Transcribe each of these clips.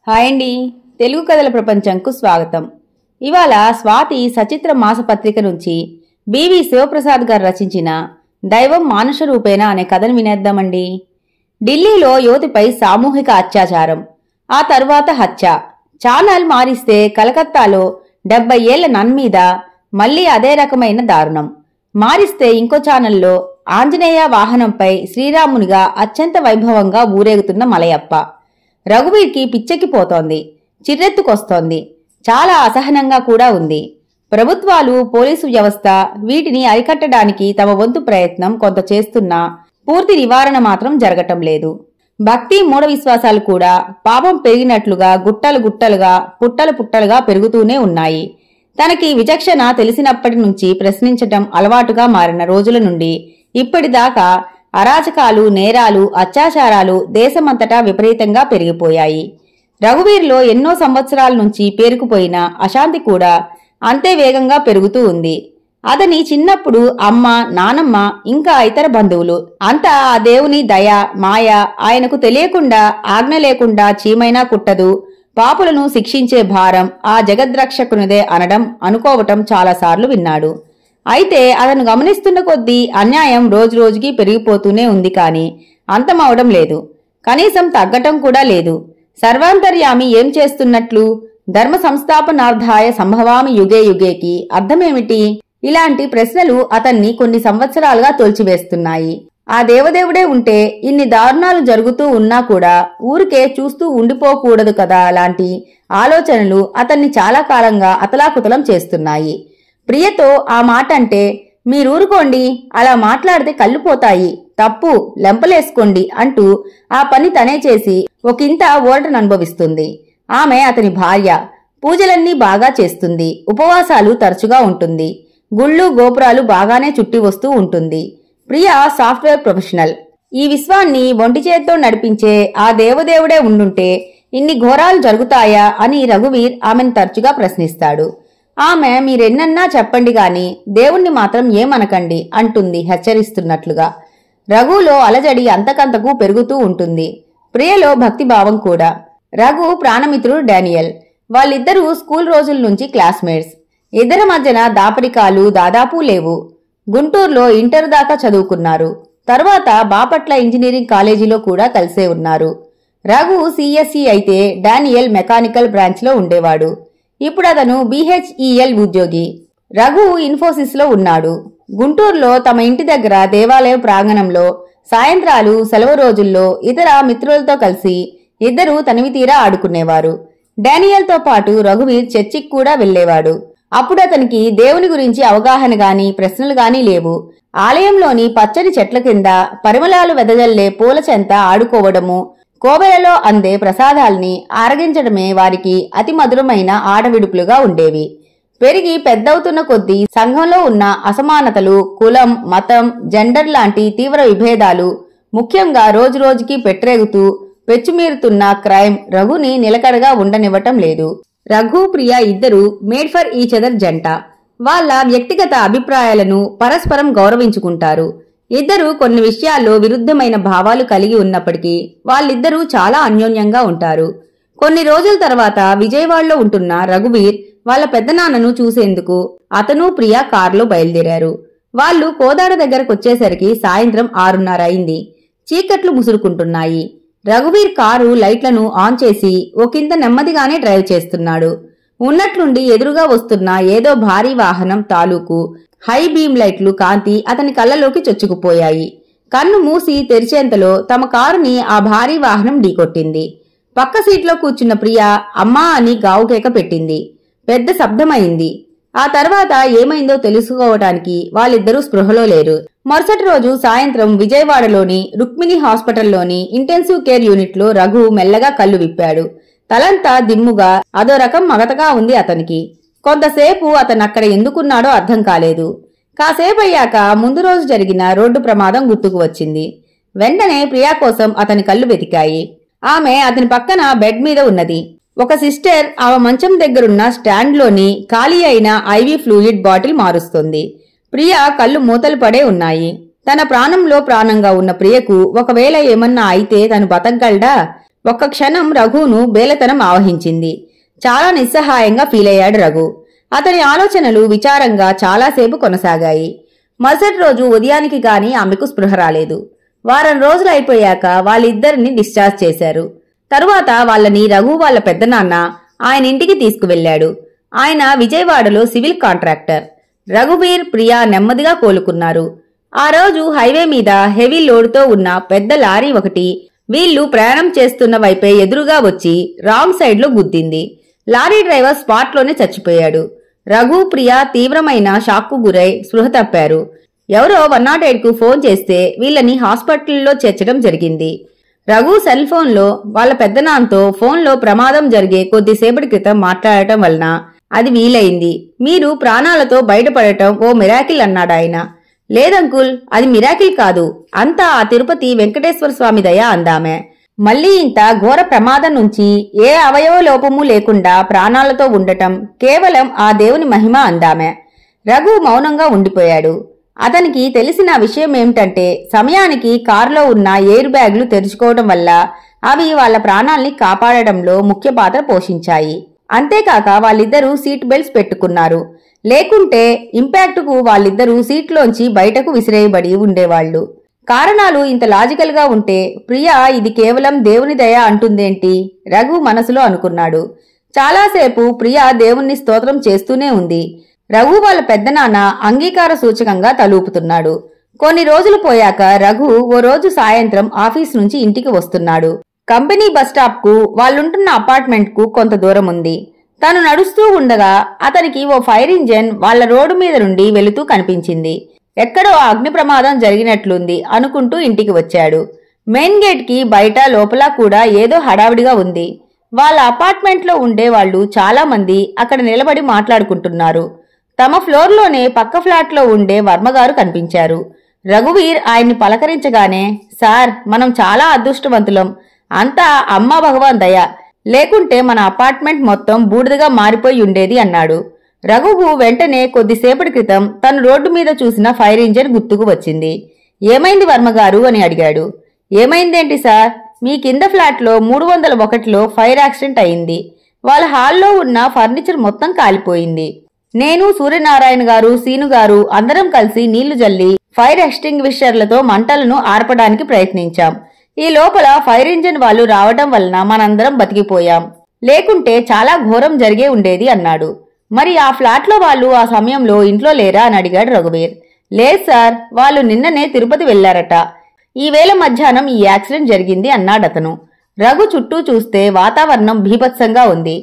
Hi అండి, తెలుగు కథల ప్రపంచంకు స్వాగతం. ఇవాళ స్వాతి సచిత్ర మాసపత్రిక నుంచి బివి శివప్రసాద్ గారు రచించిన దైవం మానుష రూపేణ అనే కథను వినేద్దామండి. ఢిల్లీలో యువతిపై సామూహిక అత్యాచారం, ఆ తరువాత హత్య. ఛానల్ మారిస్తే కలకత్తాలో 70 ఏళ్ల నన్ మీద మళ్లీ అదే రకమైన దారుణం. మారిస్తే ఇంకో ఛానల్లో ఆంజనేయ వాహనంపై శ్రీరామునిగా అత్యంత వైభవంగా ఊరేగుతున్న మలయప్ప. రఘువీర్కి పిచ్చెక్కిపోతోంది, చిర్రెత్తుకొస్తోంది, చాలా అసహనంగా కూడా ఉంది. ప్రభుత్వాలు, పోలీసు వ్యవస్థ వీటిని అరికట్టడానికి తమ వంతు ప్రయత్నం కొంత చేస్తున్నా పూర్తి నివారణ మాత్రం జరగటం లేదు. భక్తి మూఢ విశ్వాసాలు కూడా పాపం పెరిగినట్లుగా గుట్టలు గుట్టలుగా పుట్టలు పుట్టలుగా పెరుగుతూనే ఉన్నాయి. తనకి విచక్షణ తెలిసినప్పటి నుంచి ప్రశ్నించటం అలవాటుగా మారిన రోజుల నుండి ఇప్పటిదాకా అరాచకాలు, నేరాలు, అత్యాచారాలు దేశమంతటా విపరీతంగా పెరిగిపోయాయి. రఘువీర్లో ఎన్నో సంవత్సరాల నుంచి పేరుకుపోయిన అశాంతి కూడా అంతే వేగంగా పెరుగుతూ ఉంది. అతని చిన్నప్పుడు అమ్మ, నానమ్మ ఇంకా ఇతర బంధువులు అంతా ఆ దేవుని దయ, మాయ, ఆయనకు తెలియకుండా ఆజ్ఞ లేకుండా చీమైనా కుట్టదు, పాపులను శిక్షించే భారం ఆ జగద్రక్షకునిదే అనడం, అనుకోవటం చాలాసార్లు విన్నాడు. అయితే అతను గమనిస్తున్న కొద్దీ అన్యాయం రోజురోజుకి పెరిగిపోతూనే ఉంది, కాని అంతమవడం లేదు, కనీసం తగ్గటం కూడా లేదు. సర్వాంతర్యామి ఏం చేస్తున్నట్లు? ధర్మ సంస్థాపనార్థాయ సంభవామి యుగే యుగేకి అర్థమేమిటి? ఇలాంటి ప్రశ్నలు అతన్ని కొన్ని సంవత్సరాలుగా తోల్చివేస్తున్నాయి. ఆ దేవదేవుడే ఉంటే ఇన్ని దారుణాలు జరుగుతూ ఉన్నా కూడా ఊరికే చూస్తూ ఉండిపోకూడదు కదా లాంటి ఆలోచనలు అతన్ని చాలా కాలంగా అతలాకుతలం చేస్తున్నాయి. ప్రియతో ఆ మాట అంటే, మీరూరుకోండి, అలా మాట్లాడితే కళ్ళు పోతాయి, తప్పు, లెంపలేసుకోండి అంటూ ఆ పని తనే చేసి ఒకంత ఊరటననుభవిస్తుంది. ఆమె అతని భార్య. పూజలన్నీ బాగా చేస్తుంది, ఉపవాసాలు తరచుగా ఉంటుంది, గుళ్ళు గోపురాలు బాగానే చుట్టి వస్తూ ఉంటుంది. ప్రియ సాఫ్ట్వేర్ ప్రొఫెషనల్. ఈ విశ్వాన్ని ఒంటి చేత్తో నడిపించే ఆ దేవదేవుడే ఉండుంటే ఇన్ని ఘోరాలు జరుగుతాయా అని రఘువీర్ ఆమెను తరచుగా ప్రశ్నిస్తాడు. ఆమె మీరెన్నన్నా చెప్పండి గాని దేవుణ్ణి మాత్రం ఏమనకండి అంటుంది హెచ్చరిస్తున్నట్లుగా. రఘులో అలజడి అంతకంతకు పెరుగుతూ ఉంటుంది, ప్రియలో భక్తిభావం కూడా. రఘు ప్రాణమిత్రుడు డానియల్. వాళ్ళిద్దరూ స్కూల్ రోజుల నుంచి క్లాస్మేట్స్. ఇద్దరి మధ్యన దాపరికాలు దాదాపు లేవు. గుంటూరులో ఇంటర్ దాకా చదువుకున్నారు. తర్వాత బాపట్ల ఇంజనీరింగ్ కాలేజీలో కూడా కలిసే ఉన్నారు. రఘు సిఎస్ఈ అయితే డానియల్ మెకానికల్ బ్రాంచ్ లో ఉండేవాడు. ఇప్పుడు అతను బిహెచ్ఈఎల్ ఉద్యోగి. రఘు ఇన్ఫోసిస్ లో ఉన్నాడు. గుంటూరులో తమ ఇంటి దగ్గర దేవాలయ ప్రాంగణంలో సాయంత్రాలు, సెలవు రోజుల్లో ఇతర మిత్రులతో కలిసి ఇద్దరూ తనివి తీరా ఆడుకునేవారు. డానియల్ తో పాటు రఘువీర్ చర్చికి కూడా వెళ్లేవాడు. అప్పుడు అతనికి దేవుని గురించి అవగాహన గాని ప్రశ్నలు గాని లేవు. ఆలయంలోని పచ్చని చెట్ల కింద పరిమళాలు వెదజల్లే పూల చెంత ఆడుకోవడము, కోవెలలో అందే ప్రసాదాల్ని ఆరగించడమే వారికి అతి మధురమైన ఆడవిడుపులుగా ఉండేవి. పెరిగి పెద్దవుతున్న కొద్దీ సంఘంలో ఉన్న అసమానతలు, కులం, మతం, జెండర్ లాంటి తీవ్ర విభేదాలు, ముఖ్యంగా రోజురోజుకి పెట్టరేగుతూ పెచ్చుమీరుతున్న క్రైమ్ రఘుని నిలకడగా ఉండనివ్వటం లేదు. రఘు, ప్రియ ఇద్దరు మేడ్ ఫర్ ఈచ్ అదర్ జంట. వాళ్ళ వ్యక్తిగత అభిప్రాయాలను పరస్పరం గౌరవించుకుంటారు. ఇద్దరు కొన్ని విషయాల్లో విరుద్ధమైన భావాలు కలిగి ఉన్నప్పటికీ వాళ్ళిద్దరూ చాలా అన్యోన్యంగా ఉంటారు. కొన్ని రోజుల తర్వాత విజయవాడలో ఉంటున్న రఘువీర్ వాళ్ళ పెద్దనాన్నను చూసేందుకు అతను, ప్రియ కారులో బయలుదేరారు. వాళ్ళు కోదాడ దగ్గరకొచ్చేసరికి సాయంత్రం 6:30 అయింది. చీకట్లు ముసురుకుంటున్నాయి. రఘువీర్ కారు లైట్లను ఆన్ చేసి ఒకంత నెమ్మదిగానే డ్రైవ్ చేస్తున్నాడు. ఉన్నట్లుండి ఎదురుగా వస్తున్న ఏదో భారీ వాహనం తాలూకు హై బీమ్ లైట్లు కాంతి అతని కళ్ళలోకి చొచ్చుకుపోయాయి. కన్ను మూసి తెరిచేంతలో తమ కారుని ఆ భారీ వాహనం ఢీకొట్టింది. పక్క సీట్లో కూర్చున్న ప్రియ అమ్మా అని గావుకేక పెట్టింది. పెద్ద శబ్దమైంది. ఆ తర్వాత ఏమైందో తెలుసుకోవటానికి వాళ్ళిద్దరూ స్పృహలో లేరు. మరుసటి రోజు సాయంత్రం విజయవాడలోని రుక్మిణి హాస్పిటల్లోని ఇంటెన్సివ్ కేర్ యూనిట్ లో రఘు మెల్లగా కళ్ళు విప్పాడు. తలంతా దిమ్ముగా అదో రకం మగతగా ఉంది అతనికి. కొంతసేపు అతనక్కడ ఎందుకున్నాడో అర్థం కాలేదు. కాసేపయ్యాక ముందు రోజు జరిగిన రోడ్డు ప్రమాదం గుర్తుకు వచ్చింది. వెంటనే ప్రియా కోసం అతని కళ్ళు వెతికాయి. ఆమె అతని పక్కన బెడ్ మీద ఉన్నది. ఒక సిస్టర్ ఆమె మంచం దగ్గరున్న స్టాండ్లోని ఖాళీ అయిన ఐవీ ఫ్లూయిడ్ బాటిల్ మారుస్తుంది. ప్రియ కళ్ళు మూతలు పడే ఉన్నాయి. తన ప్రాణంలో ప్రాణంగా ఉన్న ప్రియకు ఒకవేళ ఏమన్నా అయితే తను బతకగలడా? ఒక్క క్షణం రఘును బేలతనం ఆవహించింది. చాలా నిస్సహాయంగా ఫీలయ్యాడు రఘు. అతని ఆలోచనలు విచారంగా చాలాసేపు కొనసాగాయి. మరుసటి రోజు ఉదయానికి గాని ఆమెకు స్పృహ రాలేదు. వారం రోజులు అయిపోయాక వాళ్ళిద్దరిని డిశ్చార్జ్ చేశారు. తరువాత వాళ్ళని రఘు వాళ్ళ పెద్దనాన్న ఆయన ఇంటికి తీసుకువెళ్లాడు. ఆయన విజయవాడలో సివిల్ కాంట్రాక్టర్. రఘువీర్, ప్రియా నెమ్మదిగా కోలుకున్నారు. ఆ రోజు హైవే మీద హెవీ లోడ్తో ఉన్న పెద్ద లారీ ఒకటి వీళ్లు ప్రయాణం చేస్తున్న వైపే ఎదురుగా వచ్చి రాంగ్ సైడ్లో గుద్దింది. లారీ డ్రైవర్ స్పాట్లోనే చచ్చిపోయాడు. రఘు, ప్రియా తీవ్రమైన షాక్కు గురై స్పృహ తప్పారు. ఎవరో 108కు ఫోన్ చేస్తే వీళ్ళని హాస్పిటల్లో చేర్చడం జరిగింది. రఘు సెల్ ఫోన్లో వాళ్ళ పెద్దనాన్నతో ఫోన్లో ప్రమాదం జరిగే కొద్దిసేపటి క్రితం మాట్లాడటం వలన అది వీలైంది. మీరు ప్రాణాలతో బయటపడటం ఓ మిరాకిల్ అన్నాడాయన. లేదంకుల్, అది మిరాకిల్ కాదు, అంతా ఆ తిరుపతి వెంకటేశ్వర స్వామి దయ అందామె. మళ్లీ ఇంత ఘోర ప్రమాదం నుంచి ఏ అవయవ లోపము లేకుండా ప్రాణాలతో ఉండటం కేవలం ఆ దేవుని మహిమ అందామె. రఘు మౌనంగా ఉండిపోయాడు. అతనికి తెలిసిన విషయం ఏమిటంటే సమయానికి కారులో ఉన్న ఎయిర్ బ్యాగులు తెరుచుకోవడం వల్ల అవి వాళ్ళ ప్రాణాల్ని కాపాడడంలో ముఖ్య పాత్ర పోషించాయి. అంతేకాక వాళ్ళిద్దరూ సీట్ బెల్ట్స్ పెట్టుకున్నారు. లేకుంటే ఇంపాక్ట్కు వాళ్ళిద్దరూ సీట్లోంచి బయటకు విసిరేయబడి ఉండేవాళ్లు. కారణాలు ఇంత లాజికల్ గా ఉంటే ప్రియా ఇది కేవలం దేవుని దయ అంటుందేంటి రఘు మనసులో అనుకున్నాడు. చాలాసేపు ప్రియా దేవుణ్ణి స్తోత్రం చేస్తూనే ఉంది. రఘు వాళ్ళ పెద్దనాన్న అంగీకార సూచకంగా తలూపుతున్నాడు. కొన్ని రోజులు పోయాక రఘు ఓ రోజు సాయంత్రం ఆఫీస్ నుంచి ఇంటికి వస్తున్నాడు. కంపెనీ బస్టాప్ కు వాళ్ళుంటున్న అపార్ట్మెంట్ కు కొంత దూరం ఉంది. తను నడుస్తూ ఉండగా అతనికి ఓ ఫైర్ ఇంజన్ వాళ్ల రోడ్డు మీద నుండి వెళుతూ కనిపించింది. ఎక్కడో అగ్ని ప్రమాదం జరిగినట్లుంది అనుకుంటూ ఇంటికి వచ్చాడు. మెయిన్ గేట్ కి బయట లోపల కూడా ఏదో హడావిడిగా ఉంది. వాళ్ళ అపార్ట్మెంట్ లో ఉండే వాళ్ళు చాలా మంది అక్కడ నిలబడి మాట్లాడుకుంటున్నారు. తమ ఫ్లోర్లోనే పక్క ఫ్లాట్ లో ఉండే వర్మగారు కనిపించారు. రఘువీర్ ఆయన్ని పలకరించగానే, సార్, మనం చాలా అదృష్టవంతులం, అంతా అమ్మా భగవాన్ దయ, లేకుంటే మన అపార్ట్మెంట్ మొత్తం బూడిదగా మారిపోయి ఉండేది అన్నాడు. రఘువు వెంటనే కొద్దిసేపటి క్రితం తను రోడ్డు మీద చూసిన ఫైర్ ఇంజన్ గుర్తుకు వచ్చింది. ఏమైంది వర్మగారు అని అడిగాడు. ఏమైందేంటి సార్, మీ కింద ఫ్లాట్లో 301లో ఫైర్ యాక్సిడెంట్ అయింది. వాళ్ళ హాల్లో ఉన్న ఫర్నిచర్ మొత్తం కాలిపోయింది. నేను, సూర్యనారాయణ గారు, సీను గారు అందరం కలిసి నీళ్లు జల్లి ఫైర్ ఎక్స్టింగ్విషర్లతో మంటలను ఆర్పడానికి ప్రయత్నించాం. ఈ లోపల ఫైర్ ఇంజన్ వాళ్ళు రావడం వలన మనందరం బతికిపోయాం. లేకుంటే చాలా ఘోరం జరిగే ఉండేది అన్నాడు. మరి ఆ ఫ్లాట్లో వాళ్ళు ఆ సమయంలో ఇంట్లో లేరా అని అడిగాడు రఘువీర్. లేదు సార్, వాళ్ళు నిన్ననే తిరుపతి వెళ్లారట. ఈవేళ మధ్యాహ్నం ఈ యాక్సిడెంట్ జరిగింది అన్నాడతను. రఘు చుట్టూ చూస్తే వాతావరణం భీభత్సంగా ఉంది.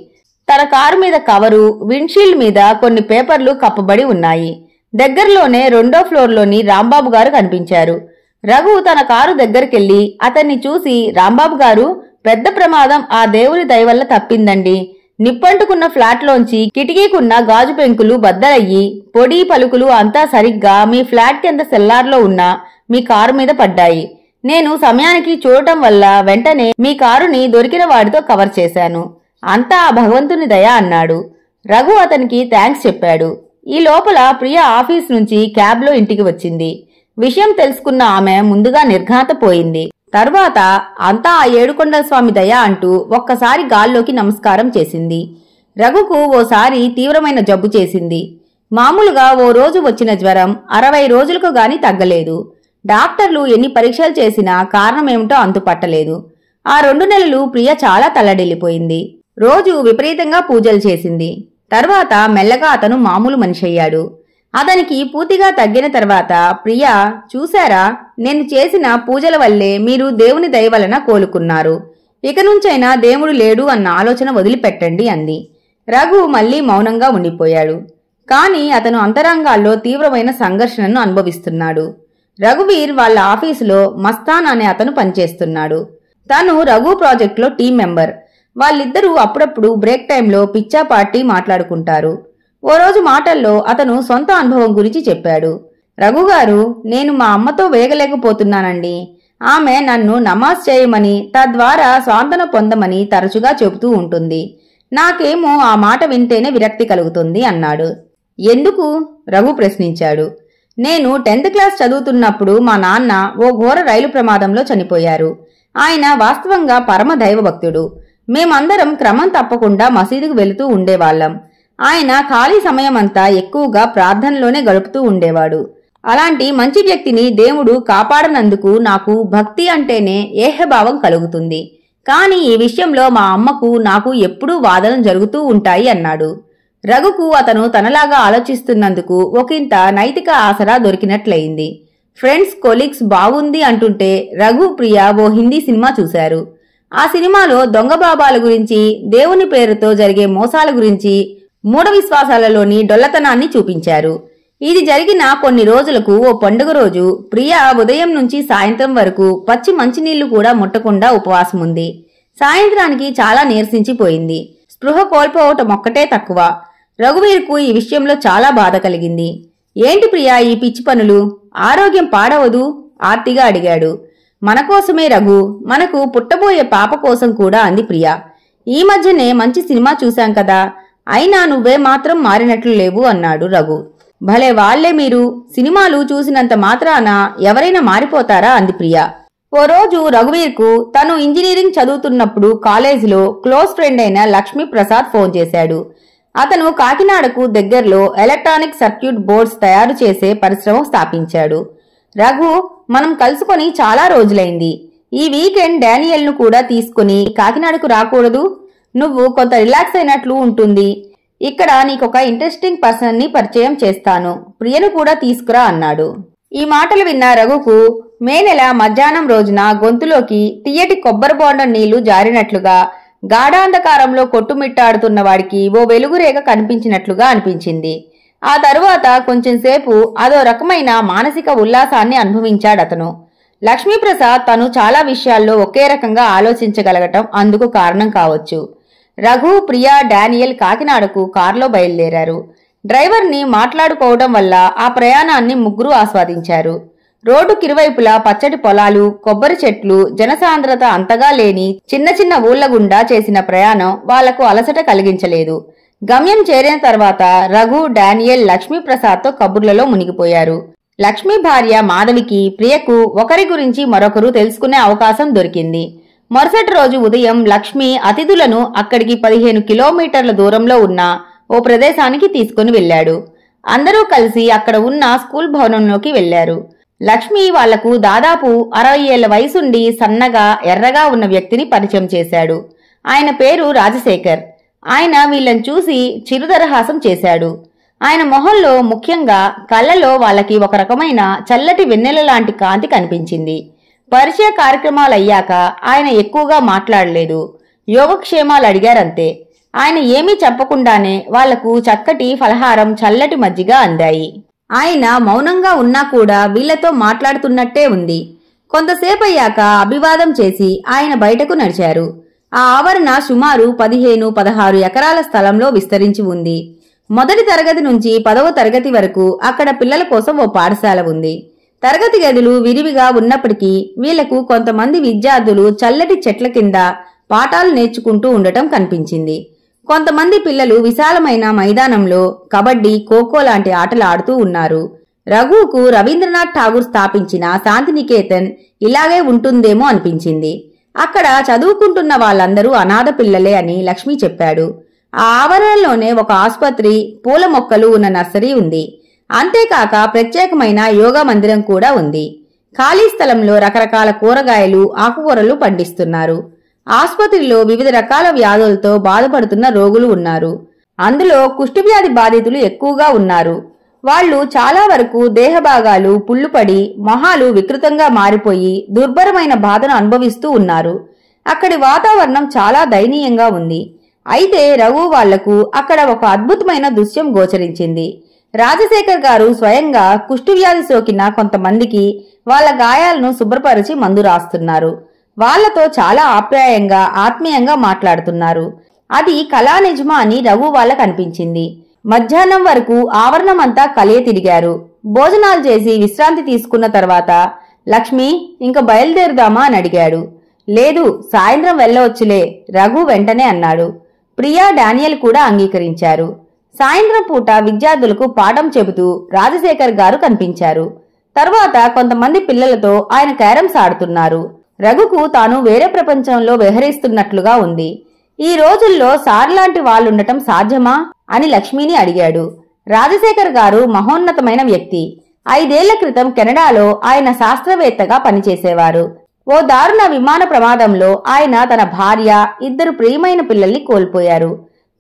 తన కారు మీద కవరు, విండ్షీల్డ్ మీద కొన్ని పేపర్లు కప్పబడి ఉన్నాయి. దగ్గరలోనే 2వ ఫ్లోర్లోని రాంబాబు గారు కనిపించారు. రఘు తన కారు దగ్గరికెళ్లి అతన్ని చూసి, రాంబాబు గారు, పెద్ద ప్రమాదం ఆ దేవుని దయవల్ల తప్పిందండి. నిప్పంటుకున్న ఫ్లాట్లోంచి కిటికీకున్న గాజు పెంకులు బద్దలయ్యి పొడి పలుకులు అంతా సరిగ్గా మీ ఫ్లాట్ కింద సెల్లార్లో ఉన్న మీ కారు మీద పడ్డాయి. నేను సమయానికి చూడటం వల్ల వెంటనే మీ కారుని దొరికిన వాడితో కవర్ చేశాను. అంతా ఆ భగవంతుని దయ అన్నాడు. రఘు అతనికి థ్యాంక్స్ చెప్పాడు. ఈ లోపల ప్రియ ఆఫీస్ నుంచి క్యాబ్లో ఇంటికి వచ్చింది. విషయం తెలుసుకున్న ఆమె ముందుగా నిర్ఘాంతపోయింది. తరువాత అంతా ఆ ఏడుకొండల స్వామి దయ అంటూ ఒక్కసారి గాల్లోకి నమస్కారం చేసింది. రఘుకు ఓసారి తీవ్రమైన జబ్బు చేసింది. మామూలుగా ఓ రోజు వచ్చిన జ్వరం 60 రోజులకు గాని తగ్గలేదు. డాక్టర్లు ఎన్ని పరీక్షలు చేసినా కారణమేమిటో అంతుపట్టలేదు. ఆ 2 నెలలు ప్రియ చాలా తల్లడిల్లిపోయింది. రోజు విపరీతంగా పూజలు చేసింది. తర్వాత మెల్లగా అతను మామూలు మనిషయ్యాడు. అతనికి పూర్తిగా తగ్గిన తర్వాత ప్రియ, చూశారా, నేను చేసిన పూజల వల్లే మీరు దేవుని దయ వలన కోలుకున్నారు. ఇక నుంచైనా దేవుడు లేడు అన్న ఆలోచన వదిలిపెట్టండి అంది. రఘు మళ్లీ మౌనంగా ఉండిపోయాడు. కాని అతను అంతరంగాల్లో తీవ్రమైన సంఘర్షణను అనుభవిస్తున్నాడు. రఘువీర్ వాళ్ళ ఆఫీసులో మస్తాన్ అనే అతను పనిచేస్తున్నాడు. తను రఘు ప్రాజెక్టులో టీం మెంబర్. వాళ్ళిద్దరూ అప్పుడప్పుడు బ్రేక్ టైంలో పిచ్చాపార్టీ మాట్లాడుకుంటారు. ఓ రోజు మాటల్లో అతను సొంత అనుభవం గురించి చెప్పాడు. రఘుగారు, నేను మా అమ్మతో వేగలేకపోతున్నానండి. ఆమె నన్ను నమాజ్ చేయమని, తద్వారా స్వాంతన పొందమని తరచుగా చెబుతూ ఉంటుంది. నాకేమో ఆ మాట వింటేనే విరక్తి కలుగుతుంది అన్నాడు. ఎందుకు? రఘు ప్రశ్నించాడు. నేను 10th క్లాస్ చదువుతున్నప్పుడు మా నాన్న ఓ ఘోర రైలు ప్రమాదంలో చనిపోయారు. ఆయన వాస్తవంగా పరమ దైవభక్తుడు. మేమందరం క్రమం తప్పకుండా మసీదుకు వెళుతూ ఉండేవాళ్లం. ఆయన ఖాళీ సమయమంతా ఎక్కువగా ప్రార్థనలోనే గడుపుతూ ఉండేవాడు. అలాంటి మంచి వ్యక్తిని దేవుడు కాపాడనందుకు నాకు భక్తి అంటేనే ఏహభావం కలుగుతుంది. కాని ఈ విషయంలో మా అమ్మకు నాకు ఎప్పుడూ వాదనలు జరుగుతూ ఉంటాయి అన్నాడు. రఘుకు అతను తనలాగా ఆలోచిస్తున్నందుకు ఒకంత నైతిక ఆసరా దొరికినట్లయింది. ఫ్రెండ్స్, కొలీగ్స్ బాగుంది అంటుంటే రఘు, ప్రియా ఓ హిందీ సినిమా చూశారు. ఆ సినిమాలో దొంగ బాబాల గురించి, దేవుని పేరుతో జరిగే మోసాల గురించి, మూఢ విశ్వాసాలలోని డొల్లతనాన్ని చూపించారు. ఇది జరిగిన కొన్ని రోజులకు ఓ పండుగ రోజు ప్రియా ఉదయం నుంచి సాయంత్రం వరకు పచ్చి మంచినీళ్లు కూడా ముట్టకుండా ఉపవాసముంది. సాయంత్రానికి చాలా నీరసించిపోయింది. స్పృహ కోల్పోవటం ఒక్కటే తక్కువ. రఘువీర్కు ఈ విషయంలో చాలా బాధ కలిగింది. ఏంటి ప్రియా ఈ పిచ్చి పనులు? ఆరోగ్యం పాడవదు? ఆర్తిగా అడిగాడు. మనకోసమే రఘు, మనకు పుట్టబోయే పాప కోసం కూడా అంది ప్రియా. ఈ మధ్యనే మంచి సినిమా చూశాం కదా, అయినా నువ్వే మాత్రం మారినట్లు లేవు అన్నాడు రఘు. భలే వాళ్లే మీరు, సినిమాలు చూసినంత మాత్రాన ఎవరైనా మారిపోతారా అంది ప్రియా. ఓ రోజు రఘువీర్కు తను ఇంజనీరింగ్ చదువుతున్నప్పుడు కాలేజీలో క్లోజ్ ఫ్రెండ్ అయిన లక్ష్మీ ప్రసాద్ ఫోన్ చేశాడు. అతను కాకినాడకు దగ్గరలో ఎలక్ట్రానిక్ సర్క్యూట్ బోర్డ్స్ తయారు చేసే పరిశ్రమ స్థాపించాడు. రఘు, మనం కలుసుకొని చాలా రోజులైంది. ఈ వీకెండ్ డానియల్ను కూడా తీసుకుని కాకినాడకు రాకూడదు? నువ్వు కొంత రిలాక్స్ అయినట్లు ఉంటుంది. ఇక్కడ నీకొక ఇంట్రెస్టింగ్ పర్సన్ ని పరిచయం చేస్తాను, ప్రియను కూడా తీసుకురా అన్నాడు. ఈ మాటలు విన్న రఘుకు మే నెల మధ్యాహ్నం రోజున గొంతులోకి తియ్యటి కొబ్బరి బోండం నీళ్లు జారినట్లుగా, గాఢాంధకారంలో కొట్టుమిట్టాడుతున్న వాడికి ఓ వెలుగురేగ కనిపించినట్లుగా అనిపించింది. ఆ తరువాత కొంచెంసేపు అదో రకమైన మానసిక ఉల్లాసాన్ని అనుభవించాడతను. లక్ష్మీప్రసాద్ తను చాలా విషయాల్లో ఒకే రకంగా ఆలోచించగలగటం అందుకు కారణం కావచ్చు. రఘు, ప్రియా, డానియల్ కాకినాడకు కారులో బయలుదేరారు. డ్రైవర్ని మాట్లాడుకోవడం వల్ల ఆ ప్రయాణాన్ని ముగ్గురు ఆస్వాదించారు. రోడ్డుకిరువైపులా పచ్చటి పొలాలు, కొబ్బరి చెట్లు, జనసాంద్రత అంతగా లేని చిన్న చిన్న ఊళ్ల గుండా చేసిన ప్రయాణం వాళ్లకు అలసట కలిగించలేదు. గమ్యం చేరిన తర్వాత రఘు, డానియల్ లక్ష్మీప్రసాద్తో కబుర్లలో మునిగిపోయారు. లక్ష్మీ భార్య మాధవికి, ప్రియకు ఒకరి గురించి మరొకరు తెలుసుకునే అవకాశం దొరికింది. మరుసటి రోజు ఉదయం లక్ష్మి అతిథులను అక్కడికి 15 కిలోమీటర్ల దూరంలో ఉన్న ఓ ప్రదేశానికి తీసుకుని వెళ్లాడు. అందరూ కలిసి అక్కడ ఉన్న స్కూల్ భవనంలోకి వెళ్లారు. లక్ష్మి వాళ్లకు దాదాపు 60 ఏళ్ల వయసుండి సన్నగా ఎర్రగా ఉన్న వ్యక్తిని పరిచయం చేశాడు. ఆయన పేరు రాజశేఖర్. ఆయన వీళ్ళని చూసి చిరుదరహాసం చేశాడు. ఆయన మొహంలో, ముఖ్యంగా కళ్ళలో వాళ్ళకి ఒక రకమైన చల్లటి వెన్నెల లాంటి కాంతి కనిపించింది. పరిచయ కార్యక్రమాలయ్యాక ఆయన ఎక్కువగా మాట్లాడలేదు. యోగక్షేమాలు అడిగారంతే. ఆయన ఏమీ చెప్పకుండానే వాళ్లకు చక్కటి ఫలహారం, చల్లటి మజ్జిగ అందాయి. ఆయన మౌనంగా ఉన్నా కూడా వీళ్లతో మాట్లాడుతున్నట్టే ఉంది. కొంతసేపయ్యాక అభివాదం చేసి ఆయన బయటకు నడిచారు. ఆ ఆవరణ సుమారు 15-16 ఎకరాల స్థలంలో విస్తరించి ఉంది. మొదటి తరగతి నుంచి 10వ తరగతి వరకు అక్కడ పిల్లల కోసం ఓ పాఠశాల ఉంది. తరగతి గదులు విరివిగా ఉన్నప్పటికీ వీళ్లకు కొంతమంది విద్యార్థులు చల్లటి చెట్ల కింద పాఠాలు నేర్చుకుంటూ ఉండటం కనిపించింది. కొంతమంది పిల్లలు విశాలమైన మైదానంలో కబడ్డీ, ఖోఖో లాంటి ఆటలు ఆడుతూ ఉన్నారు. రఘుకు రవీంద్రనాథ్ ఠాగూర్ స్థాపించిన శాంతినికేతన్ ఇలాగే ఉంటుందేమో అనిపించింది. అక్కడ చదువుకుంటున్న వాళ్ళందరూ అనాథ పిల్లలే అని లక్ష్మి చెప్పాడు. ఆ ఆవరణలోనే ఒక ఆసుపత్రి, పూల మొక్కలు ఉన్న నర్సరీ ఉంది. అంతేకాక ప్రత్యేకమైన యోగా మందిరం కూడా ఉంది. ఖాళీ స్థలంలో రకరకాల కూరగాయలు, ఆకుకూరలు పండిస్తున్నారు. ఆసుపత్రిలో వివిధ రకాల వ్యాధులతో బాధపడుతున్న రోగులు ఉన్నారు. అందులో కుష్ఠవ్యాధి బాధితులు ఎక్కువగా ఉన్నారు. వాళ్లు చాలా వరకు దేహభాగాలు పుళ్ళుపడి, మొహాలు వికృతంగా మారిపోయి దుర్భరమైన బాధను అనుభవిస్తూ ఉన్నారు. అక్కడి వాతావరణం చాలా దయనీయంగా ఉంది. అయితే రఘు వాళ్లకు అక్కడ ఒక అద్భుతమైన దృశ్యం గోచరించింది. రాజశేఖర్ గారు స్వయంగా కుష్ఠవ్యాధి సోకిన కొంతమందికి వాళ్ల గాయాలను శుభ్రపరిచి మందు రాస్తున్నారు. వాళ్లతో చాలా ఆప్యాయంగా, ఆత్మీయంగా మాట్లాడుతున్నారు. అది కళా నిజమా అని రఘు వాళ్ళకు అనిపించింది. మధ్యాహ్నం వరకు ఆవరణమంతా కలియ తిరిగారు. భోజనాలు చేసి విశ్రాంతి తీసుకున్న తర్వాత లక్ష్మి, ఇంక బయలుదేరుదామా అని అడిగాడు. లేదు, సాయంత్రం వెళ్ళవచ్చులే, రఘు వెంటనే అన్నాడు. ప్రియా, డానియల్ కూడా అంగీకరించారు. సాయంత్రం పూట విద్యార్థులకు పాఠం చెబుతూ రాజశేఖర్ గారు కనిపించారు. తర్వాత కొంతమంది పిల్లలతో ఆయన క్యారమ్స్ ఆడుతున్నారు. రఘుకు తాను వేరే ప్రపంచంలో విహరిస్తున్నట్లుగా ఉంది. ఈ రోజుల్లో సార్ లాంటి వాళ్ళుండటం సాధ్యమా అని లక్ష్మిని అడిగాడు. రాజశేఖర్ గారు మహోన్నతమైన వ్యక్తి. 5 ఏళ్ల క్రితం కెనడాలో ఆయన శాస్త్రవేత్తగా పనిచేసేవారు. ఓ దారుణ విమాన ప్రమాదంలో ఆయన తన భార్య, 2 ప్రియమైన పిల్లల్ని కోల్పోయారు.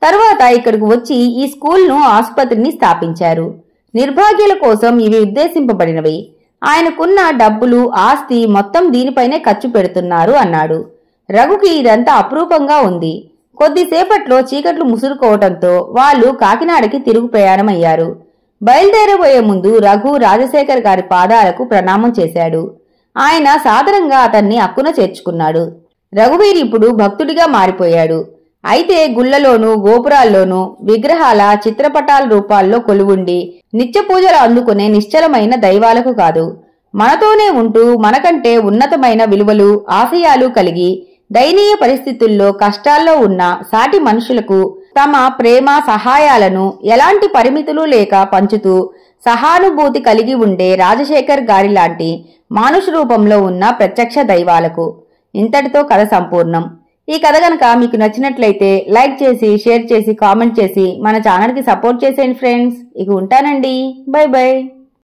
తరువాత ఇక్కడికి వచ్చి ఈ స్కూల్ను, ఆసుపత్రిని స్థాపించారు. నిర్భాగ్యుల కోసం ఇవి ఉద్దేశింపబడినవి. ఆయనకున్న డబ్బులు, ఆస్తి మొత్తం దీనిపైనే ఖర్చు పెడుతున్నారు అన్నాడు. రఘుకి ఇదంతా అపురూపంగా ఉంది. కొద్దిసేపట్లో చీకట్లు ముసురుకోవటంతో వాళ్ళు కాకినాడకి తిరుగు ప్రయాణమయ్యారు. బయలుదేరబోయే ముందు రఘు రాజశేఖర్ గారి పాదాలకు ప్రణామం చేశాడు. ఆయన సాదరంగా అతన్ని అక్కున చేర్చుకున్నాడు. రఘువీర్ ఇప్పుడు భక్తుడిగా మారిపోయాడు. అయితే గుళ్లలోనూ, గోపురాల్లోనూ విగ్రహాల, చిత్రపటాల రూపాల్లో కొలువుండి నిత్య పూజలు అందుకునే నిశ్చలమైన దైవాలకు కాదు, మనతోనే ఉంటూ మనకంటే ఉన్నతమైన విలువలు, ఆశయాలు కలిగి దయనీయ పరిస్థితుల్లో కష్టాల్లో ఉన్న సాటి మనుషులకు తమ ప్రేమ, సహాయాలను ఎలాంటి పరిమితులు లేక పంచుతూ సహానుభూతి కలిగి ఉండే రాజశేఖర్ గారి లాంటి మానుష రూపంలో ఉన్న ప్రత్యక్ష దైవాలకు. ఇంతటితో కథ సంపూర్ణం. ఈ కథ గనక మీకు నచ్చినట్లయితే లైక్ చేసి, షేర్ చేసి, కామెంట్ చేసి మన ఛానల్కి సపోర్ట్ చేసేయండి ఫ్రెండ్స్. ఇక ఉంటానండి. By by.